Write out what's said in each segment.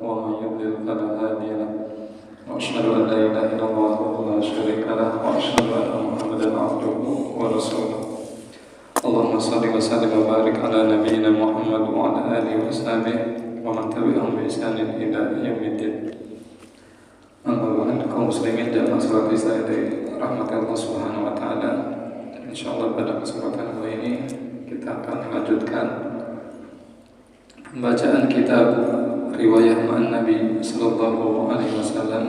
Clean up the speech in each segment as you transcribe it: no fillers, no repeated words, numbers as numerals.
ومن يضلل فلا هادي له وأشهد أن لا إله إلا الله وحده لا شريك له وأشهد أن محمدا عبده ورسوله اللهم صل وسلم وبارك على نبينا محمد وعلى آله وصحبه ومن تبعهم بإحسان إلى يوم الدين. Amma ba'd, kaum muslimin dan masyarakat Islam dari rahmat Allah Subhanahu wa taala. Insyaallah pada kesempatan kali ini kita akan melanjutkan pembacaan kitab riwayat Ma'an Nabi sallallahu alaihi wasallam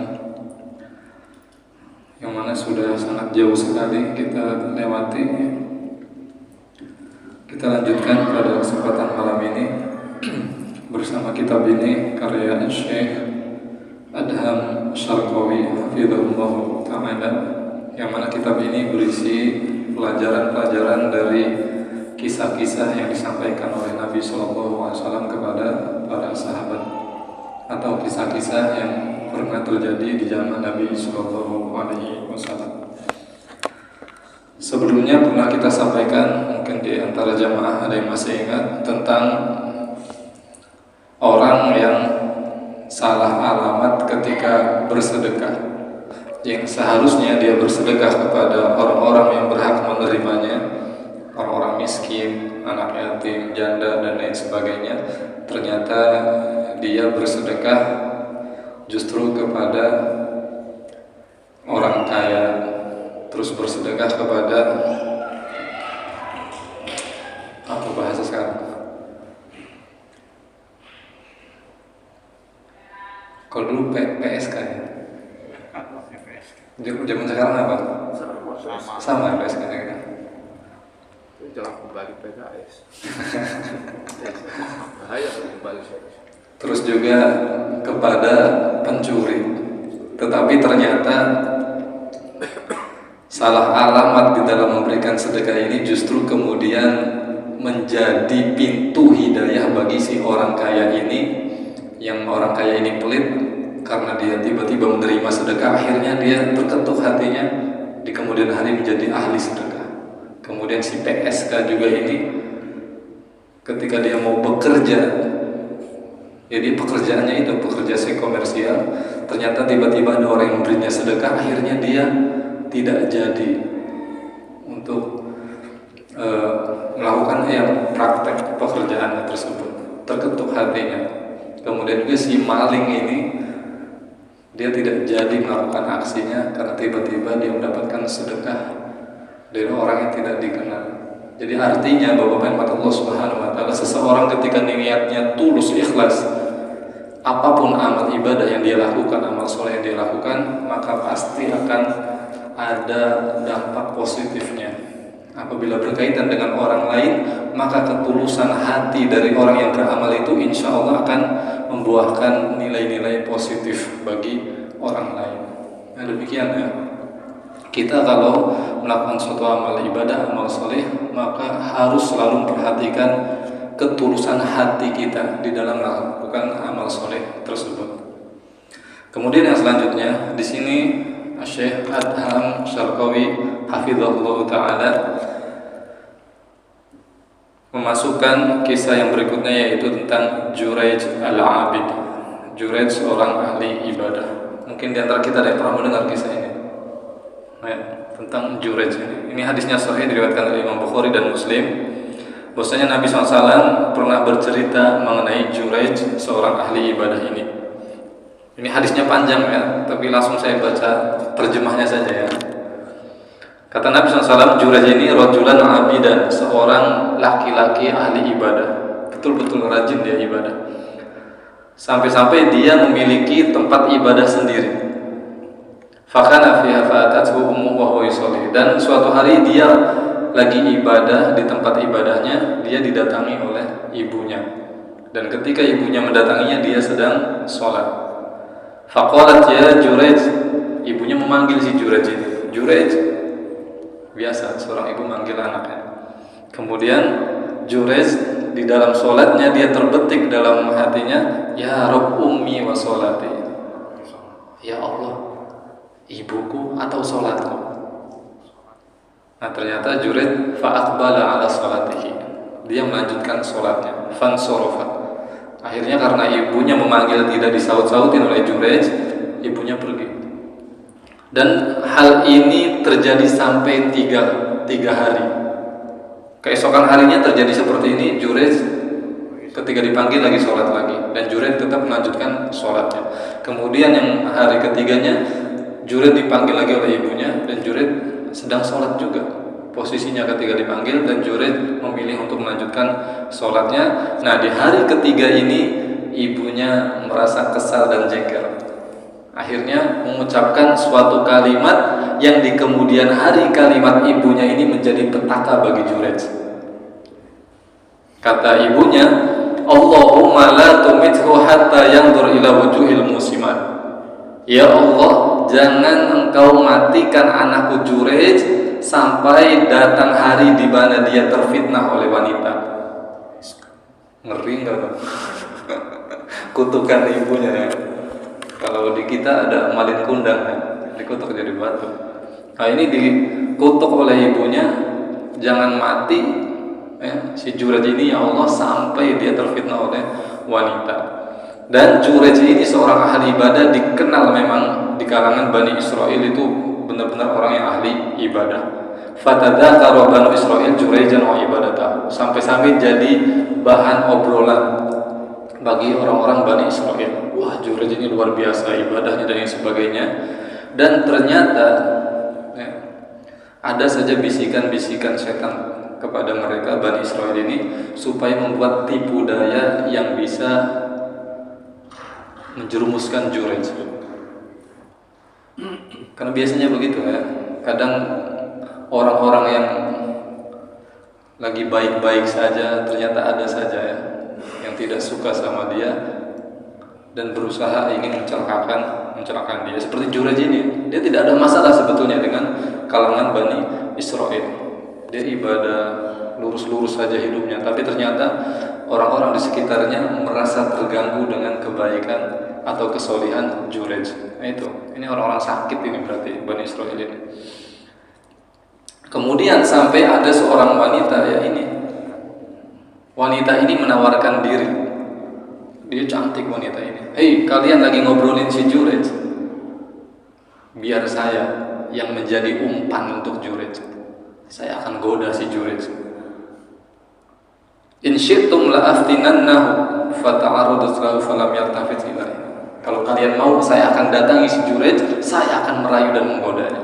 yang mana sudah sangat jauh sekali kita lewati. Kita lanjutkan pada kesempatan malam ini bersama kitab ini karya Syekh Adham Syarqawi hafizahullah ta'ala, yang mana kitab ini berisi pelajaran-pelajaran dari kisah-kisah yang disampaikan oleh Nabi SAW kepada para sahabat atau kisah-kisah yang pernah terjadi di zaman Nabi SAW. Sebelumnya pernah kita sampaikan, mungkin di antara jamaah ada yang masih ingat, tentang orang yang salah alamat ketika bersedekah, yang seharusnya dia bersedekah kepada orang-orang yang berhak menerimanya, orang-orang miskin, anak yatim, janda dan lain sebagainya. Ternyata dia bersedekah justru kepada orang kaya, terus bersedekah kepada apa bahasa sekarang? Kalau dulu PSK ya? Zaman sekarang apa? Sama PSK nya. Jangan kembali PKS. Bahaya kembali. Terus juga kepada pencuri. Tetapi ternyata salah alamat di dalam memberikan sedekah ini justru kemudian menjadi pintu hidayah bagi si orang kaya ini. Yang orang kaya ini pelit karena dia tiba-tiba menerima sedekah, akhirnya dia terketuk hatinya, di kemudian hari menjadi ahli sedekah. Kemudian si PSK juga ini ketika dia mau bekerja, jadi pekerjaannya itu pekerja komersial, ternyata tiba-tiba ada orang yang memberinya sedekah, akhirnya dia tidak jadi untuk melakukan praktek pekerjaannya tersebut, terketuk hatinya. Kemudian juga si maling ini dia tidak jadi melakukan aksinya karena tiba-tiba dia mendapatkan sedekah dari orang yang tidak dikenal. Jadi artinya Bapak Ibu Allah Subhanahu wa taala, seseorang ketika niatnya tulus ikhlas, apapun amal ibadah yang dia lakukan, amal soleh yang dia lakukan, maka pasti akan ada dampak positifnya. Apabila berkaitan dengan orang lain, maka ketulusan hati dari orang yang beramal itu insya Allah akan membuahkan nilai-nilai positif bagi orang lain. Nah demikian ya. Kita kalau melakukan suatu amal ibadah, amal soleh, maka harus selalu memperhatikan ketulusan hati kita di dalam melakukan amal soleh tersebut. Kemudian yang selanjutnya di sini Syekh Adham Syarqawi hafizahullah ta'ala memasukkan kisah yang berikutnya, yaitu tentang Juraij al-Abid. Juraij seorang ahli ibadah. Mungkin di antara kita ada yang pernah mendengar kisah ini tentang Juraij ini. Ini hadisnya sahih, diriwayatkan oleh Imam Bukhari dan Muslim. Bahwasanya Nabi SAW pernah bercerita mengenai Juraij, seorang ahli ibadah ini. Ini hadisnya panjang ya, tapi langsung saya baca terjemahnya saja ya. Kata Nabi SAW, Juraij ini rajulan abidan, seorang laki-laki ahli ibadah, betul-betul rajin dia ibadah. Sampai-sampai dia memiliki tempat ibadah sendiri. Fakana fiha fa'atathu ummuhu wa huwa yusalli. Dan suatu hari dia lagi ibadah di tempat ibadahnya, dia didatangi oleh ibunya. Dan ketika ibunya mendatanginya, dia sedang sholat. Faqalat ya Juraij, ibunya memanggil si Juraij ini. Juraij, biasa seorang ibu manggil anaknya. Kemudian Juraij di dalam sholatnya dia terbetik dalam hatinya, ya Rabb ummi wa sholati. Ya Allah, ibuku atau sholatku. Nah ternyata Juraij fa'aqbala ala sholatihi, dia melanjutkan sholatnya. Fansorofa, Akhirnya karena ibunya memanggil tidak disaut-sautin oleh Jurej, ibunya pergi. Dan hal ini terjadi sampai tiga hari. Keesokan harinya terjadi seperti ini. Jurej ketika dipanggil lagi sholat lagi, dan Jurej tetap melanjutkan sholatnya. Kemudian yang hari ketiganya Jurej dipanggil lagi oleh ibunya, dan Jurej sedang sholat juga. Posisinya ketika dipanggil, dan Jurej memilih untuk melanjutkan sholatnya. Nah, di hari ketiga ini ibunya merasa kesal dan jengkel. Akhirnya mengucapkan suatu kalimat yang di kemudian hari kalimat ibunya ini menjadi petaka bagi Jurej. Kata ibunya, Allahumma la tumithu hatta yanzur ila wujuhil musimat. Ya Allah, jangan engkau matikan anakku Jurej sampai datang hari di mana dia terfitnah oleh wanita. Ngeri enggak? Kutukan ibunya ya. Kalau di kita ada malin kundang ya, dikutuk jadi batu. Nah, ini dikutuk oleh ibunya, jangan mati ya, si Jurej ini ya Allah sampai dia terfitnah oleh wanita. Dan Jurej ini seorang ahli ibadah, dikenal memang di kalangan Bani Israel itu benar-benar orang yang ahli ibadah. Fatadzakara Banu Israil Jurejan wa ibadatahu, sampai-sampai jadi bahan obrolan bagi orang-orang Bani Israel. Wah, Jurej ini luar biasa ibadahnya dan yang sebagainya. Dan ternyata ya, ada saja bisikan-bisikan setan kepada mereka Bani Israel ini supaya membuat tipu daya yang bisa menjerumuskan Jurej. Karena biasanya begitu ya. Kadang orang-orang yang lagi baik-baik saja ternyata ada saja ya yang tidak suka sama dia dan berusaha ingin mencelakakan dia. Seperti Jurej ini, dia tidak ada masalah sebetulnya dengan kalangan Bani Israel. Dia ibadah lurus-lurus saja hidupnya, tapi ternyata orang-orang di sekitarnya merasa terganggu dengan kebaikan atau kesolihan Jurej. Nah itu, ini orang-orang sakit ini berarti Bani Israel ini. Kemudian sampai ada seorang wanita ya ini. Wanita ini menawarkan diri. Dia cantik wanita ini. Hei, kalian lagi ngobrolin si Jurej. Biar saya yang menjadi umpan untuk Jurej. Saya akan goda si Jurej. In syi'tum la aftinannahu fata'arudus lahu falam yaltafit ilaihi. Kalau kalian mau, saya akan datangi si Jurej, saya akan merayu dan menggodanya.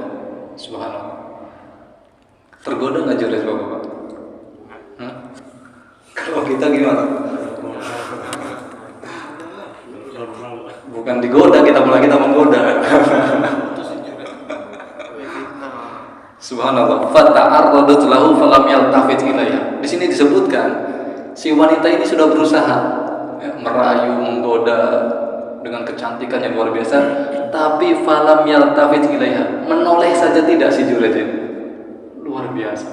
Subhanallah. Tergoda nggak Jurej bapak-bapak? Kalau kita gimana? Bukan digoda, malah kita menggoda. Subhanallah. Fata'arradat lahu falam yaltafit ilaiha. Di sini disebutkan si wanita ini sudah berusaha ya, merayu, menggoda dengan kecantikan yang luar biasa, tapi falam yaltafit ilaiha, menoleh saja tidak si Jurej ini. Luar biasa.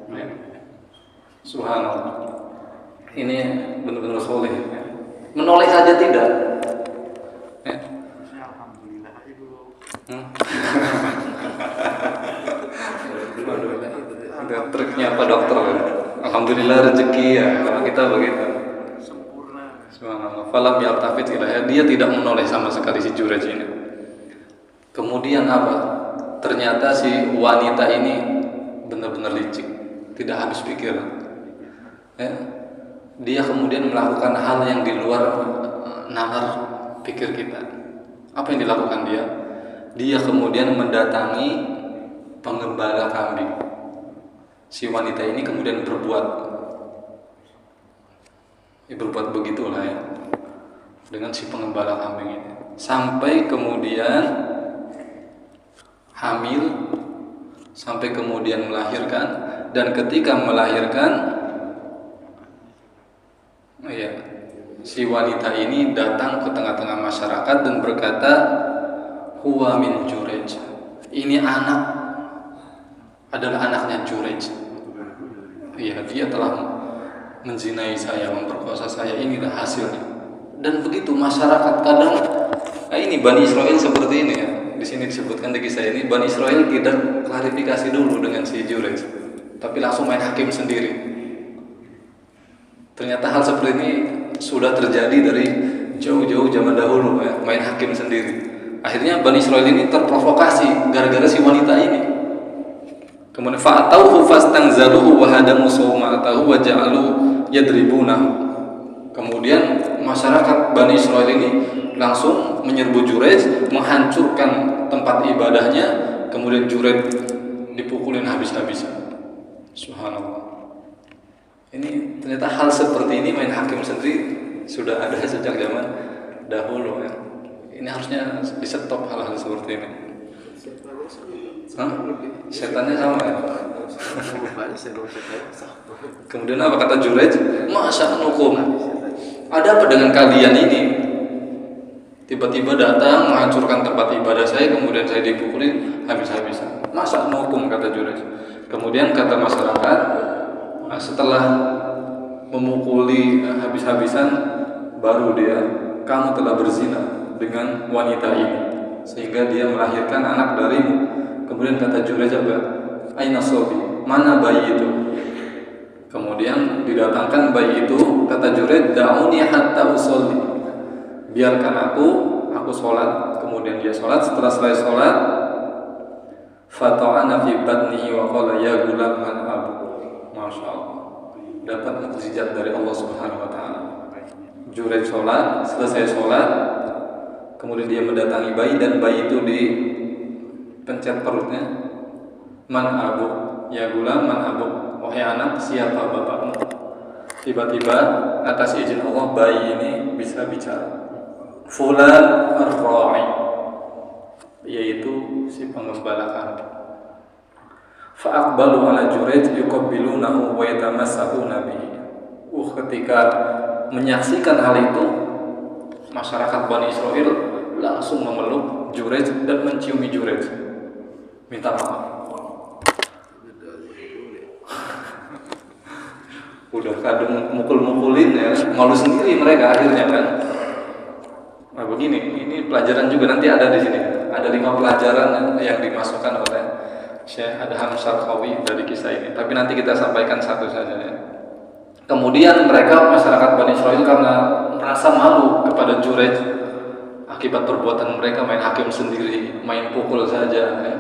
Ya. Subhanallah. Ini benar-benar soleh. Ya. Menoleh saja tidak. Ya. Alhamdulillah ibu. Triknya apa dokter? Alhamdulillah rezeki ya. Kalau kita begitu. Sempurna. Subhanallah. Falam yaltafit ilaiha, dia tidak menoleh sama sekali si Jurej ini. Kemudian apa? Ternyata si wanita ini benar-benar licik, tidak habis pikir. Ya. Dia kemudian melakukan hal yang di luar nalar pikir kita. Apa yang dilakukan dia? Dia kemudian mendatangi penggembala kambing. Si wanita ini kemudian berbuat begitulah ya dengan si penggembala kambing ini, sampai kemudian hamil, sampai kemudian melahirkan, dan ketika melahirkan ya, si wanita ini datang ke tengah-tengah masyarakat dan berkata, huwa min Jurej, ini anak adalah anaknya Jurej. Iya, dia telah menzinai saya, memperkosa saya, inilah hasilnya. Dan begitu masyarakat kadang, ini Bani Israel seperti ini ya. Di sini disebutkan di kisah ini, Bani Israel tidak klarifikasi dulu dengan si Jurej, tapi langsung main hakim sendiri. Ternyata hal seperti ini sudah terjadi dari jauh-jauh zaman dahulu ya, main hakim sendiri. Akhirnya Bani Israil ini terprovokasi gara-gara si wanita ini. Kemudian fa'atauhu fastangzaluhu wa hadamu sawma'atahu wa ja'alu yadribunahu. Kemudian masyarakat Bani Israil ini langsung menyerbu Jurayj, menghancurkan tempat ibadahnya, kemudian Jurayj dipukulin habis-habisan. Subhanallah. Ini ternyata hal seperti ini main hakim sendiri sudah ada sejak zaman dahulu ya. Ini harusnya di-stop hal-hal seperti ini. Setannya sama ya. Kemudian apa kata Jurayj? Masa hukum? Ada apa dengan kalian ini? Tiba-tiba datang menghancurkan tempat ibadah saya, kemudian saya dipukulin habis-habisan. Masa hukum, kata Jurayj. Kemudian kata masyarakat, setelah memukuli habis-habisan, baru dia, kamu telah berzina dengan wanita ini, sehingga dia melahirkan anak darimu. Kemudian kata Jurayj, aina sobi, mana bayi itu? Kemudian didatangkan bayi itu, kata Jurayj, da'uni hatta usolli, biarkan aku sholat. Kemudian dia sholat. Setelah selesai sholat, fata'ana fi batnihi wa qala ya gulam man abu. Masya Allah, dapat mukjizat dari Allah Subhanahu wa ta'ala. Jurayj sholat, selesai sholat, kemudian dia mendatangi bayi, dan bayi itu dipencet perutnya. Man abu, ya gulam man abu, wahai anak, siapa bapakmu? Tiba-tiba atas izin Allah bayi ini bisa bicara. Fulan ar-ra'i, yaitu si pengembala kambing. Fa'aqbalu ala Jurayj yuqabbilunahu wa yatamassahuna bihi. Ketika menyaksikan hal itu, masyarakat Bani Israil langsung memeluk Jurayj dan menciumi Jurayj, minta maaf. Udah kadang mukul-mukulin ya, malu sendiri mereka akhirnya kan. Nah begini, ini pelajaran juga nanti ada di sini. Ada 5 pelajaran yang dimasukkan oleh Syekh Adham Syarqawi dari kisah ini. Tapi nanti kita sampaikan satu saja ya. Kemudian mereka, masyarakat Bani Israil, karena merasa malu kepada Jurayj akibat perbuatan mereka main hakim sendiri, main pukul saja ya.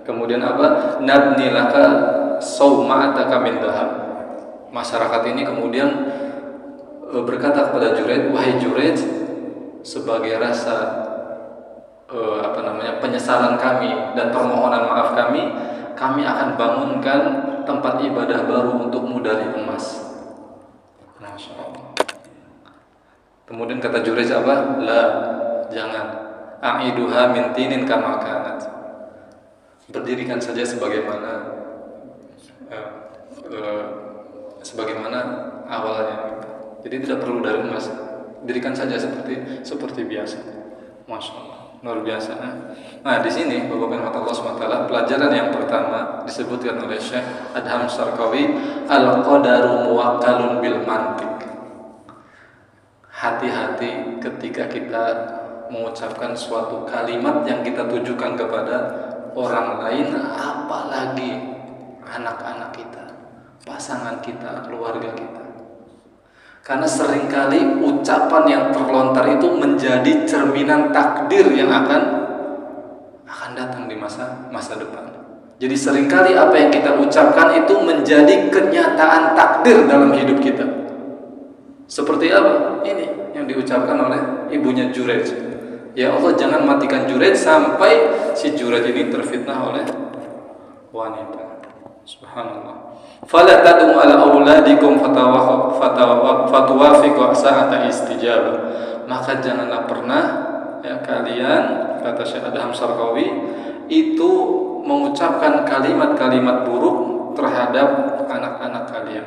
Kemudian apa? Nabni laka sawma'ataka min dhahab. Masyarakat ini kemudian berkata kepada Jurayj, wahai Jurayj, sebagai rasa penyesalan kami dan permohonan maaf kami akan bangunkan tempat ibadah baru untukmu dari emas. Masya Allah. Kemudian kata Jurayj apa? La, jangan. A'iduha min tinin kama kanat. Berdirikan saja sebagaimana awalnya. Jadi tidak perlu dari emas. Dirikan saja seperti biasa. Masya Allah, luar biasa. Nah di sini Bapak Ibu Allah SWT, pelajaran yang pertama disebutkan oleh Syekh Adham Syarqawi, al-qadaru muwakkalun bil mantiq. Hati-hati ketika kita mengucapkan suatu kalimat yang kita tujukan kepada orang lain, apalagi anak-anak kita, pasangan kita, keluarga kita. Karena seringkali ucapan yang terlontar itu menjadi cerminan takdir yang akan datang di masa depan. Jadi seringkali apa yang kita ucapkan itu menjadi kenyataan takdir dalam hidup kita. Seperti apa? Ini yang diucapkan oleh ibunya Jurayj. Ya Allah, jangan matikan Jurayj sampai si Jurayj ini terfitnah oleh wanita. Subhanallah. Fala tad'u ala auladikum fatuwafiqu sa'ata istijabah. Maka janganlah pernah ya kalian, kata Syekh Adham Syarqawi, itu mengucapkan kalimat-kalimat buruk terhadap anak-anak kalian.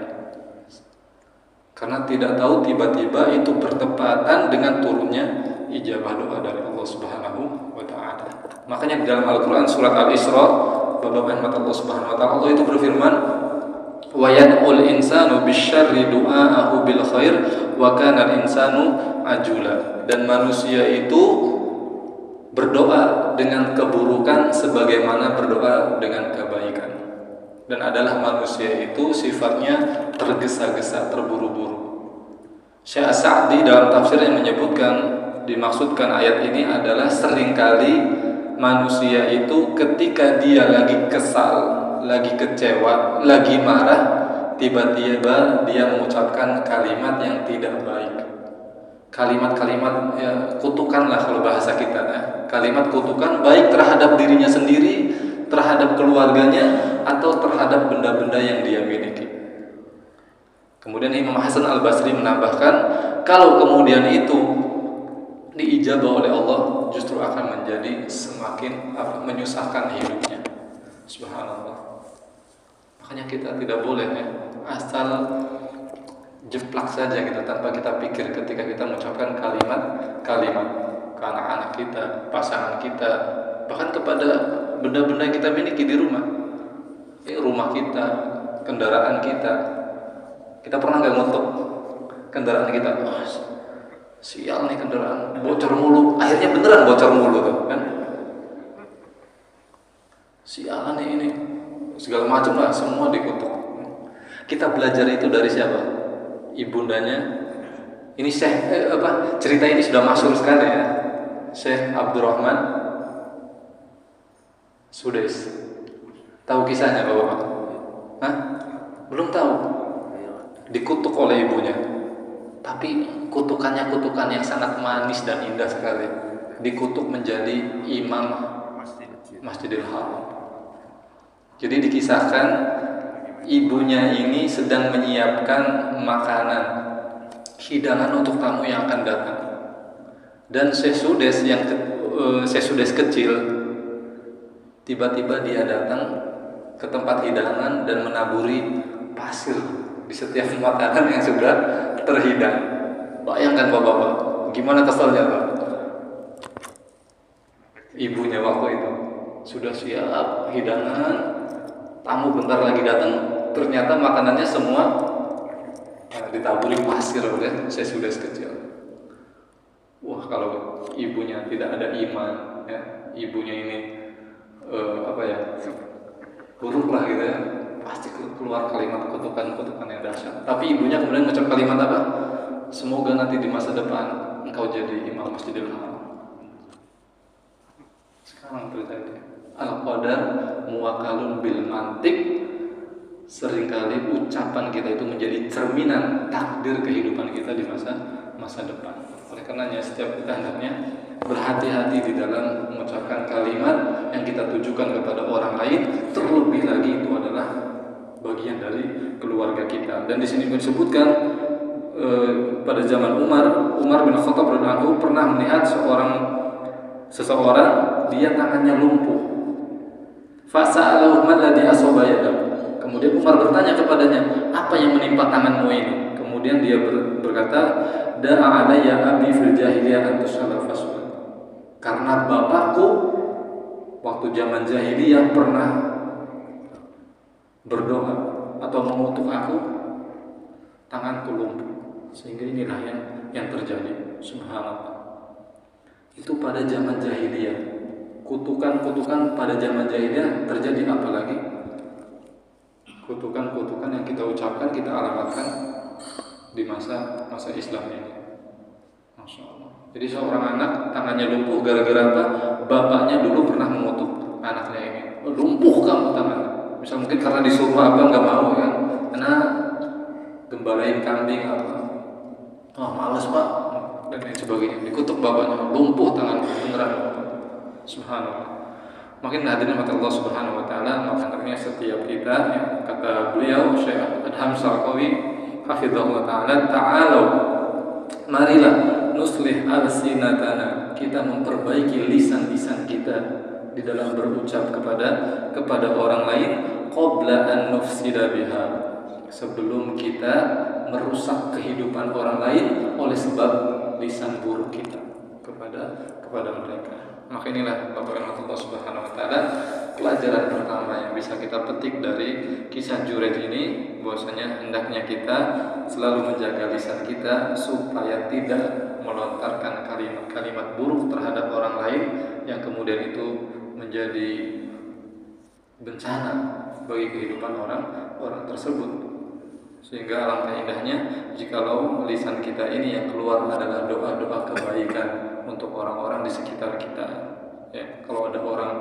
Karena tidak tahu tiba-tiba itu bertepatan dengan turunnya ijabah doa dari Allah Subhanahu wa taala. Makanya di dalam Al-Qur'an surat Al-Isra, Bapak rahmat Allah Subhanahu wa taala, Allah itu berfirman, wa yad'ul insanu bisyarri du'aahu bil khair wa kana al-insanu ajula. Dan manusia itu berdoa dengan keburukan sebagaimana berdoa dengan kebaikan. Dan adalah manusia itu sifatnya tergesa-gesa, terburu-buru. Syekh As-Sa'di dalam tafsirnya menyebutkan, dimaksudkan ayat ini adalah seringkali manusia itu ketika dia lagi kesal, lagi kecewa, lagi marah, tiba-tiba dia mengucapkan kalimat yang tidak baik. Kalimat-kalimat ya, kutukan lah kalau bahasa kita ya. Kalimat kutukan baik terhadap dirinya sendiri, terhadap keluarganya, atau terhadap benda-benda yang dia miliki. Kemudian Imam Hasan Al-Basri menambahkan, kalau kemudian itu diijabah oleh Allah, justru akan menjadi semakin menyusahkan hidupnya. Subhanallah. Makanya kita tidak boleh ya, asal jeplak saja kita tanpa kita pikir ketika kita mengucapkan kalimat ke anak-anak kita, pasangan kita, bahkan kepada benda-benda yang kita miliki di rumah. Rumah kita, kendaraan kita. Kita pernah nggak ngotok kendaraan kita? Oh, sial nih kendaraan, bocor mulu. Akhirnya beneran bocor mulu tuh, kan? Sialan nih ini, segala macam lah, semua dikutuk. Kita belajar itu dari siapa? Ibundanya. Ini Syekh cerita ini sudah masyhur sekali ya. Syekh Abdurrahman Sudais. Tahu kisahnya Bapak? Hah? Belum tahu. Dikutuk oleh ibunya, tapi kutukannya kutukan yang sangat manis dan indah sekali. Dikutuk menjadi imam Masjidil Haram. Jadi dikisahkan ibunya ini sedang menyiapkan makanan, hidangan untuk tamu yang akan datang. Dan Syekh Sudes kecil tiba-tiba dia datang ke tempat hidangan dan menaburi pasir di setiap makanan yang sudah terhidang. Bayangkan Bapak-bapak, gimana kesalnya Pak? Ibunya waktu itu sudah siap hidangan, tamu bentar lagi datang, ternyata makanannya semua ditaburi pasir oleh sesudah kecil. Wah, kalau ibunya tidak ada iman, ya, ibunya ini buruk lah gitu ya, pasti keluar kalimat kutukan-kutukan yang dahsyat. Tapi ibunya kemudian mengucap kalimat apa? Semoga nanti di masa depan engkau jadi imam Masjidil Haram. Sekarang terjadi al-qadar muwakalun bil mantik. Seringkali ucapan kita itu menjadi cerminan takdir kehidupan kita di masa depan. Oleh karenanya setiap kita hendaknya berhati-hati di dalam mengucapkan kalimat yang kita tujukan kepada orang lain, terlebih lagi itu adalah bagian dari keluarga kita. Dan di sini disebutkan pada zaman Umar bin Khattab radhiyallahu anhu pernah melihat seseorang dia tangannya lumpuh. Fasa'alahu alladhi asaba yadahu. Kemudian Umar bertanya kepadanya, apa yang menimpa tanganmu ini? Kemudian dia berkata, da'a alayya abi fil jahiliyah an tusalla faswat. Karena bapakku waktu zaman jahiliyah pernah berdoa atau mengutuk aku, tanganku lumpuh. Sehingga inilah yang terjadi. Subhanallah. Itu pada zaman jahiliyah. Kutukan-kutukan pada zaman jahiliyah terjadi, apalagi kutukan-kutukan yang kita ucapkan, kita alamatkan di masa Islam ini. Masya Allah. Jadi seorang anak tangannya lumpuh gara-gara apa? Bapaknya dulu pernah mengutuk anaknya ini. Lumpuh kamu tangannya. Misal mungkin karena disuruh apa nggak mau kan? Karena gembalain kambing apa? Oh malas pak dan lain sebagainya. Dikutuk bapaknya, lumpuh tangan beneran. Subhanallah. Makin hadirin mata Allah Subhanahu wa taala, makanya setiap kita ya, kata beliau Syekh Adham Sarqawi hafizahullah taala, ta'alu marilah nuslih alsinatana, kita memperbaiki lisan-lisan kita di dalam berucap kepada orang lain, qabla an nufsida biha, sebelum kita merusak kehidupan orang lain oleh sebab lisan buruk kita kepada mereka. Maka inilah Bapak Allah Subhanahu wa taala, pelajaran pertama yang bisa kita petik dari kisah Juraij ini, bahwasanya hendaknya kita selalu menjaga lisan kita supaya tidak melontarkan kalimat-kalimat buruk terhadap orang lain yang kemudian itu menjadi bencana bagi kehidupan orang tersebut. Sehingga alangkah indahnya jikalau lisan kita ini yang keluar adalah doa-doa kebaikan untuk orang-orang di sekitar kita. Ya, kalau ada orang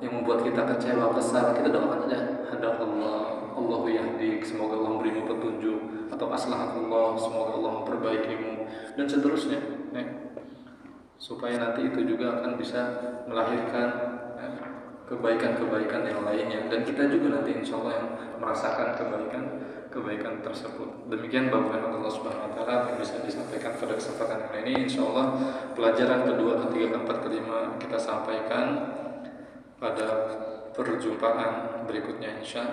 yang membuat kita kecewa, kesal, kita doakan aja, hadakallah, Allahu yahdik, semoga Allah memberimu petunjuk, atau aslahatullah, semoga Allah memperbaikimu, dan seterusnya. Ya. Supaya nanti itu juga akan bisa melahirkan kebaikan-kebaikan yang lainnya, dan kita juga nanti insya Allah yang merasakan kebaikan tersebut. Demikian Bapak Allah Subhanahu Wa Taala yang bisa disampaikan pada kesempatan yang ini. Insya Allah pelajaran kedua, ketiga, keempat, kelima kita sampaikan pada perjumpaan berikutnya insya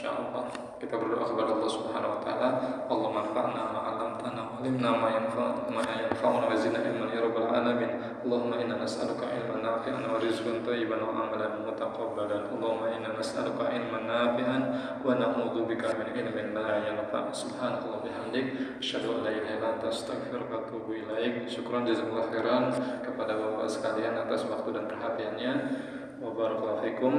Allah. Kita berdoa kepada Allah Subhanahu Wa Taala, Allah manfa'na ma'alamtana wa alimna ma yanfa'una wa zidna ilman ya rabbal alamin. Allahumma inna nas'aluka ilman nafi'an wa rizqan thayyiban wa amalan mutaqabbalan. Allahumma inna nas'aluka ilman nafi'an wa na'udzu bika min ilmin la yanfa'. Subhanallahi bihamdik, asyhadu an la ilaha illa anta, astaghfiruka wa atubu ilaik. Syukran jazakallahu khairan kepada Bapak sekalian atas waktu dan perhatiannya. Wa barakallahu fikum.